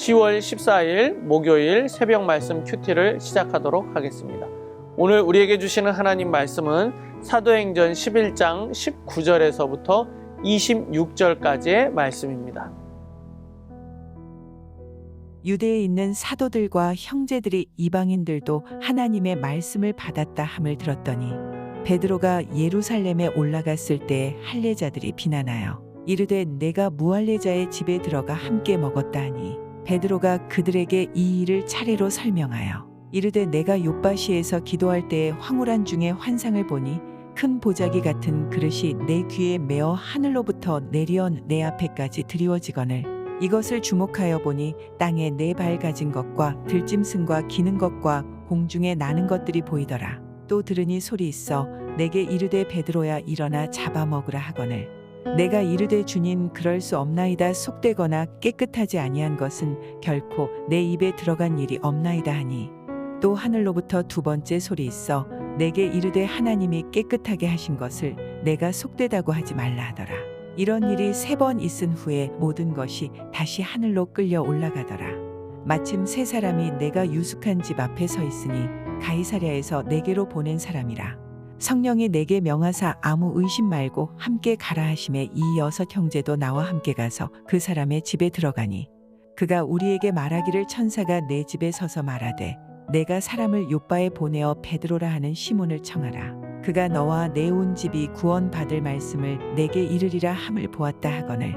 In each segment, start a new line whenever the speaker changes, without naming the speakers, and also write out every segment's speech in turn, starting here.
10월 14일 목요일 새벽 말씀 큐티를 시작하도록 하겠습니다. 오늘 우리에게 주시는 하나님 말씀은 사도행전 11장 19절에서부터 26절까지의 말씀입니다.
유대에 있는 사도들과 형제들이 이방인들도 하나님의 말씀을 받았다 함을 들었더니 베드로가 예루살렘에 올라갔을 때 할례자들이 비난하여 이르되 내가 무할례자의 집에 들어가 함께 먹었다 하니 베드로가 그들에게 이 일을 차례로 설명하여 이르되 내가 욥바시에서 기도할 때에 황홀한 중에 환상을 보니 큰 보자기 같은 그릇이 내 귀에 메어 하늘로부터 내려 내 앞에까지 드리워지거늘 이것을 주목하여 보니 땅에 네 발 가진 것과 들짐승과 기는 것과 공중에 나는 것들이 보이더라. 또 들으니 소리 있어 내게 이르되 베드로야 일어나 잡아먹으라 하거늘 내가 이르되 주님 그럴 수 없나이다. 속되거나 깨끗하지 아니한 것은 결코 내 입에 들어간 일이 없나이다 하니 또 하늘로부터 두 번째 소리 있어 내게 이르되 하나님이 깨끗하게 하신 것을 내가 속되다고 하지 말라 하더라. 이런 일이 3번 있은 후에 모든 것이 다시 하늘로 끌려 올라가더라. 마침 세 사람이 내가 유숙한 집 앞에 서 있으니 가이사랴에서 내게로 보낸 사람이라. 성령이 내게 명하사 아무 의심 말고 함께 가라 하심에 이 6 형제도 나와 함께 가서 그 사람의 집에 들어가니 그가 우리에게 말하기를 천사가 내 집에 서서 말하되 내가 사람을 욥바에 보내어 베드로라 하는 시몬을 청하라. 그가 너와 내 온 집이 구원받을 말씀을 내게 이르리라 함을 보았다 하거늘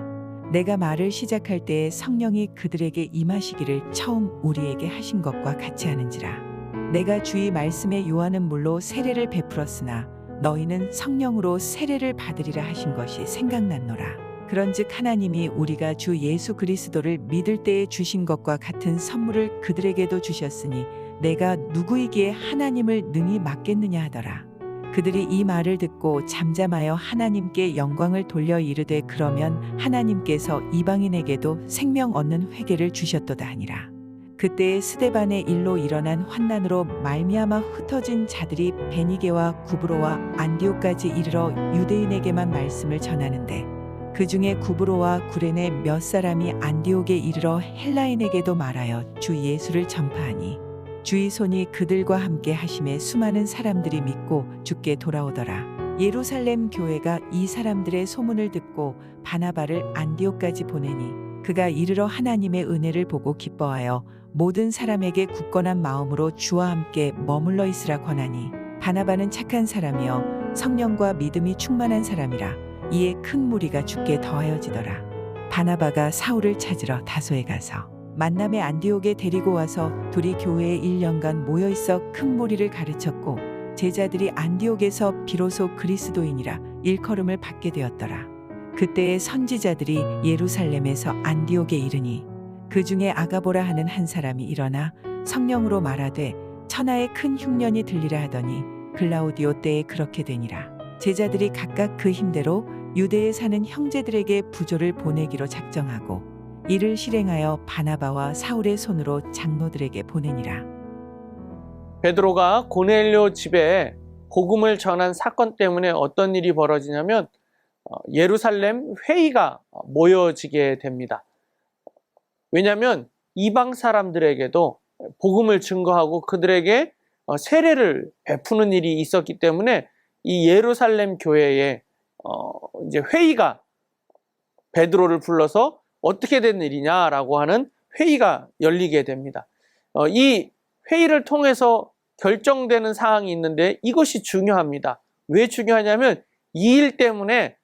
내가 말을 시작할 때에 성령이 그들에게 임하시기를 처음 우리에게 하신 것과 같이 하는지라. 내가 주의 말씀에 요한은 물로 세례를 베풀었으나 너희는 성령으로 세례를 받으리라 하신 것이 생각났노라. 그런즉 하나님이 우리가 주 예수 그리스도를 믿을 때에 주신 것과 같은 선물을 그들에게도 주셨으니 내가 누구이기에 하나님을 능히 맡겠느냐 하더라. 그들이 이 말을 듣고 잠잠하여 하나님께 영광을 돌려 이르되 그러면 하나님께서 이방인에게도 생명 얻는 회개를 주셨도다 하니라. 그때에 스데반의 일로 일어난 환난으로 말미암아 흩어진 자들이 베니게와 구브로와 안디옥까지 이르러 유대인에게만 말씀을 전하는데 그 중에 구브로와 구레네 몇 사람이 안디옥에 이르러 헬라인에게도 말하여 주 예수를 전파하니 주의 손이 그들과 함께 하심에 수많은 사람들이 믿고 주께 돌아오더라. 예루살렘 교회가 이 사람들의 소문을 듣고 바나바를 안디옥까지 보내니 그가 이르러 하나님의 은혜를 보고 기뻐하여 모든 사람에게 굳건한 마음으로 주와 함께 머물러 있으라 권하니 바나바는 착한 사람이여 성령과 믿음이 충만한 사람이라. 이에 큰 무리가 주께 더하여지더라. 바나바가 사울을 찾으러 다소에 가서 만남의 안디옥에 데리고 와서 둘이 교회에 1년간 모여있어 큰 무리를 가르쳤고 제자들이 안디옥에서 비로소 그리스도인이라 일컬음을 받게 되었더라. 그때의 선지자들이 예루살렘에서 안디옥에 이르니 그 중에 아가보라 하는 한 사람이 일어나 성령으로 말하되 천하의 큰 흉년이 들리라 하더니 글라우디오 때에 그렇게 되니라. 제자들이 각각 그 힘대로 유대에 사는 형제들에게 부조를 보내기로 작정하고 이를 실행하여 바나바와 사울의 손으로 장로들에게 보내니라.
베드로가 고넬료 집에 복음을 전한 사건 때문에 어떤 일이 벌어지냐면 예루살렘 회의가 모여지게 됩니다. 왜냐하면 이방 사람들에게도 복음을 증거하고 그들에게 세례를 베푸는 일이 있었기 때문에 이 예루살렘 교회에 이제 회의가 베드로를 불러서 어떻게 된 일이냐라고 하는 회의가 열리게 됩니다. 이 회의를 통해서 결정되는 사항이 있는데 이것이 중요합니다. 왜 중요하냐면 이 일 때문에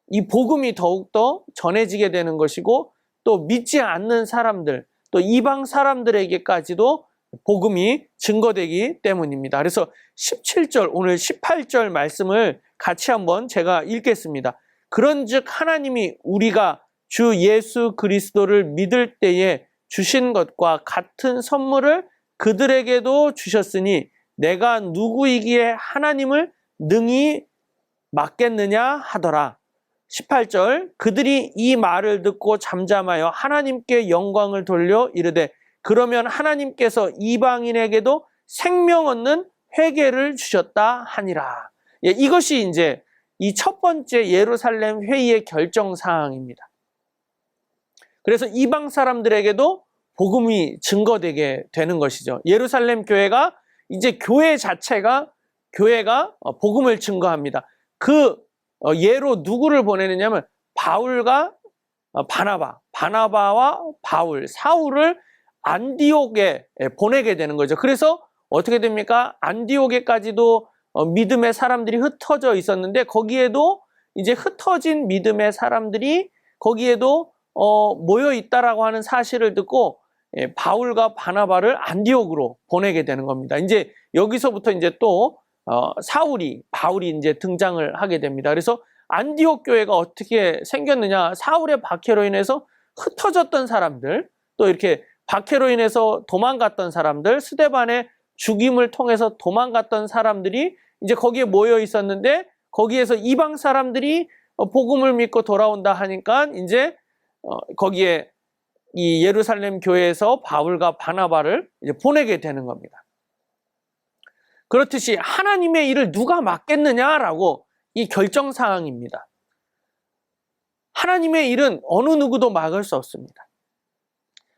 이 복음이 더욱더 전해지게 되는 것이고 또 믿지 않는 사람들, 또 이방 사람들에게까지도 복음이 증거되기 때문입니다. 그래서 17절, 오늘 18절 말씀을 같이 한번 제가 읽겠습니다. 그런즉 하나님이 우리가 주 예수 그리스도를 믿을 때에 주신 것과 같은 선물을 그들에게도 주셨으니 내가 누구이기에 하나님을 능히 맡겠느냐 하더라. 18절 그들이 이 말을 듣고 잠잠하여 하나님께 영광을 돌려 이르되 그러면 하나님께서 이방인에게도 생명 얻는 회개를 주셨다 하니라. 이것이 이제 이 첫 번째 예루살렘 회의의 결정 사항입니다. 그래서 이방 사람들에게도 복음이 증거되게 되는 것이죠. 예루살렘 교회가 이제 교회가 복음을 증거합니다. 그 예로 누구를 보내느냐면 바울과 바나바와 바울, 사울을 안디옥에 보내게 되는 거죠. 그래서 어떻게 됩니까? 안디옥에까지도 믿음의 사람들이 흩어져 있었는데 거기에도 이제 흩어진 믿음의 사람들이 거기에도 모여 있다라고 하는 사실을 듣고 바울과 바나바를 안디옥으로 보내게 되는 겁니다. 이제 여기서부터 이제 또 바울이 이제 등장을 하게 됩니다. 그래서 안디옥 교회가 어떻게 생겼느냐? 사울의 박해로 인해서 흩어졌던 사람들, 또 이렇게 박해로 인해서 도망갔던 사람들, 스데반의 죽임을 통해서 도망갔던 사람들이 이제 거기에 모여 있었는데 거기에서 이방 사람들이 복음을 믿고 돌아온다 하니까 이제 거기에 이 예루살렘 교회에서 바울과 바나바를 이제 보내게 되는 겁니다. 그렇듯이 하나님의 일을 누가 맡겠느냐라고 이 결정사항입니다. 하나님의 일은 어느 누구도 막을 수 없습니다.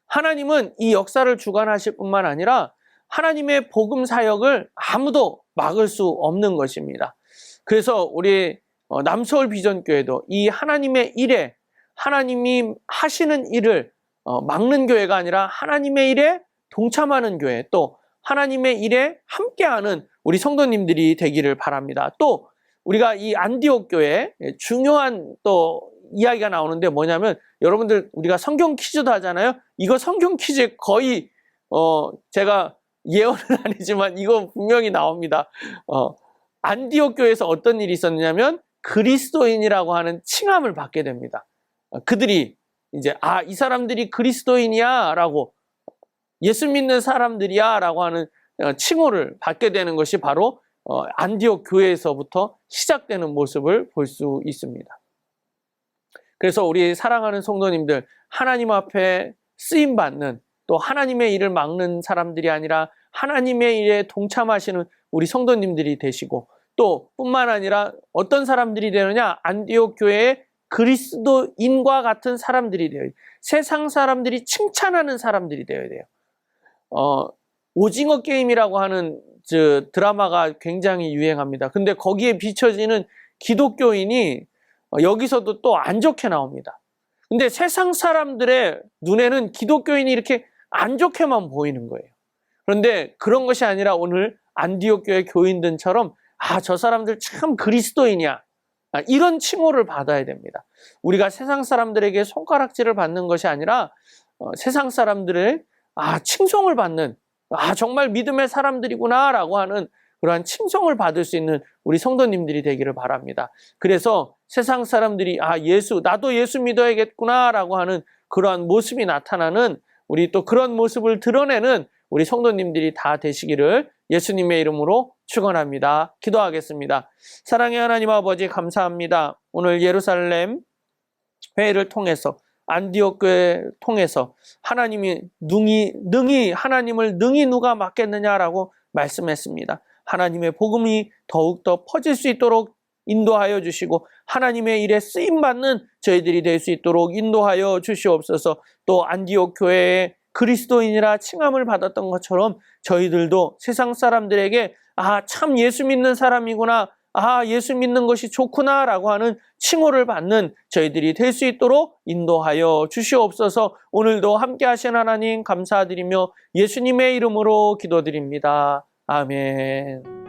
하나님은 이 역사를 주관하실 뿐만 아니라 하나님의 복음 사역을 아무도 막을 수 없는 것입니다. 그래서 우리 남서울 비전교회도 이 하나님의 일에 하나님이 하시는 일을 막는 교회가 아니라 하나님의 일에 동참하는 교회, 또 하나님의 일에 함께하는 우리 성도님들이 되기를 바랍니다. 또 우리가 이 안디옥 교회에 중요한 또 이야기가 나오는데 뭐냐면, 여러분들 우리가 성경 퀴즈도 하잖아요. 이거 성경 퀴즈 거의 제가 예언은 아니지만 이거 분명히 나옵니다. 안디옥 교회에서 어떤 일이 있었냐면 그리스도인이라고 하는 칭함을 받게 됩니다. 그들이 이제 이 사람들이 그리스도인이야 라고, 예수 믿는 사람들이야 라고 하는 칭호를 받게 되는 것이 바로 안디옥 교회에서부터 시작되는 모습을 볼 수 있습니다. 그래서 우리 사랑하는 성도님들, 하나님 앞에 쓰임받는, 또 하나님의 일을 막는 사람들이 아니라 하나님의 일에 동참하시는 우리 성도님들이 되시고, 또 뿐만 아니라 어떤 사람들이 되느냐, 안디옥 교회의 그리스도인과 같은 사람들이 되어요. 세상 사람들이 칭찬하는 사람들이 되어야 돼요. 오징어 게임이라고 하는 드라마가 굉장히 유행합니다. 근데 거기에 비춰지는 기독교인이 여기서도 또 안 좋게 나옵니다. 근데 세상 사람들의 눈에는 기독교인이 이렇게 안 좋게만 보이는 거예요. 그런데 그런 것이 아니라 오늘 안디옥 교회 교인들처럼 저 사람들 참 그리스도인이야, 이런 칭호를 받아야 됩니다. 우리가 세상 사람들에게 손가락질을 받는 것이 아니라 세상 사람들의 칭송을 받는, 정말 믿음의 사람들이구나 라고 하는 그러한 칭송을 받을 수 있는 우리 성도님들이 되기를 바랍니다. 그래서 세상 사람들이 나도 예수 믿어야겠구나 라고 하는 그러한 모습이 나타나는, 우리 또 그런 모습을 드러내는 우리 성도님들이 다 되시기를 예수님의 이름으로 축원합니다. 기도하겠습니다. 사랑의 하나님 아버지, 감사합니다. 오늘 예루살렘 회의를 통해서, 안디옥 교회를 통해서 하나님이 하나님을 능히 누가 맡겠느냐라고 말씀했습니다. 하나님의 복음이 더욱더 퍼질 수 있도록 인도하여 주시고, 하나님의 일에 쓰임받는 저희들이 될 수 있도록 인도하여 주시옵소서. 또 안디옥 교회의 그리스도인이라 칭함을 받았던 것처럼 저희들도 세상 사람들에게 참 예수 믿는 사람이구나, 예수 믿는 것이 좋구나 라고 하는 칭호를 받는 저희들이 될 수 있도록 인도하여 주시옵소서. 오늘도 함께 하신 하나님 감사드리며 예수님의 이름으로 기도드립니다. 아멘.